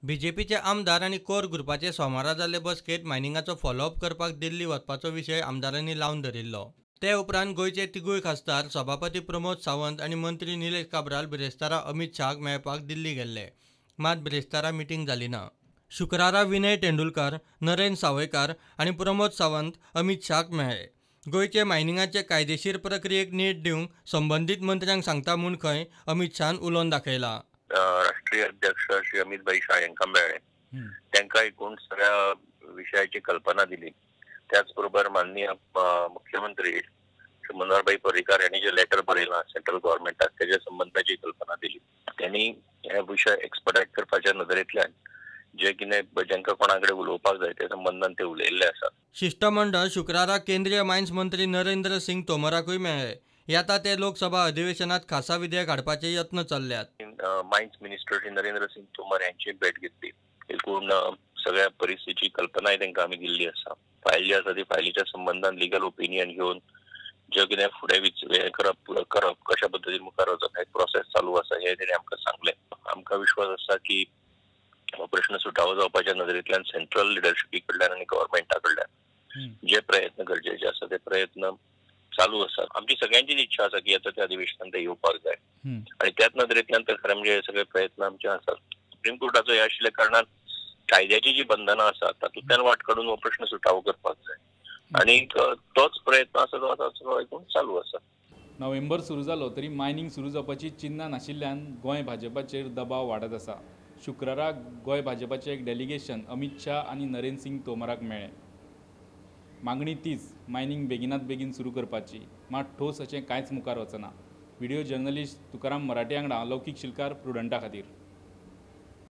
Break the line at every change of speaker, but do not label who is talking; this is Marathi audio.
बीजेपीचे आमदार आणि कोर ग्रुपाचे सोमारा जाल्ले बसकेत मायनिंगाचो फॉलोअप करपाक दिल्ली वचपाचो विशय आमदारांनी लावन धरिल्लो। ते उपरांत गोंयचे तिगूय खासदार सभापती प्रमोद सावंत आणि मंत्री निलेश काब्राल बिरेस्तारा अमित शहाक मेळपाक दिल्ली गेल्ले, मात बिरेस्तारा मिटींग जाली ना। शुक्रारा विनय तेंडुलकर, नरेंद्र सावयकार आणि प्रमोद सावंत अमित शहाक मेळ्ळे। गोंयचे मायनिंगाचे कायदेशीर प्रक्रियेक नेट दिवंक संबंधीत मंत्र्यांक सांगता म्हूण खंय अमित शहान उलोवन दाखयला।
राष्ट्रीय अध्यक्ष श्री अमित भाई शाह यांना मेळ्ळे, त्यांना एकूण सगळ्या विषयाची कल्पना दिली। त्याचबरोबर माननीय मुख्यमंत्री श्री मनोहरभाई पर्रीकार यांनी जे लेटर बरयलां सेंट्रल गव्हर्नमेंटाक त्याच्या संबंधाची कल्पना दिली। त्यांनी हे विषय एक्सपर्टायज करपाच्या नदरेंतल्यान जे कितें जेंका कोणाकडेन उलोवपाक जाय त्या संबंधान ते उलयल्ले आसा।
शिष्टमंडळ शुक्रारा केंद्रीय मायन्स मंत्री नरेंद्र सिंग तोमराकूय मेळ्ळे। येता ते लोकसभा अधिवेशनात खासा विधेयक हाडपाचे यत्न चल्ल्यात।
मायन्स मिनिस्टर श्री नरेंद्र सिंग तोमर यांची भेट घेतली। एकूण सगळ्या परिस्थितीची कल्पना तांकां आमी दिल्ली आसा। फायल जी आसा ती फायलीच्या संबंधान लिगल ओपिनियन घेवन जे कितें फुडें करप कशा पद्दतीन मुखार वचप हे प्रोसेस चालू आसा हे ताणें आमकां सांगलें। आमकां विश्वास आसा की हो प्रश्न सुटावो जावपाच्या नदरेंतल्यान सेंट्रल लिडरशिपी कडल्यान आनी गव्हर्नमेंटा कडल्यान जे प्रयत्न गरजेचे आसा ते प्रयत्न चालू आसा। आमची सगळ्यांचीच इच्छा आसा की येता त्या अधिवेशनांत ते येवपाक जाय आणि त्याच नदरेंतल्यान तर खरें म्हणजे सगळे प्रयत्न आमचे आसात। सुप्रीम कोर्टाचो हे आशिल्ल्या कारणान कायद्याची जी बंधनां आसात तातूंतल्यान वाट काडून हो प्रश्न सुटावो करपाक जाय आणि तोच प्रयत्न आसा तो आतां एकूण चालू आसा।
नोव्हेंबर सुरू जालो तरी मायनिंग सुरू जावपाची चिन्नां नाशिल्ल्यान गोंय भाजपाचेर दबाव वाडत आसा। शुक्रारा गोंय भाजपाचे एक डेलिगेशन अमित शाह आनी नरेंद्र सिंग तोमराक मेळ्ळें। मागणी तीच, मायनिंग बेगिनात बेगीन सुरू करपाची, मात ठोस अशें कांयच मुखार वचना। व्हिडिओ जर्नलिस्ट तुकाराम मराठे वांगडा लौकीक शिलकार, प्रुडंटा खातीर।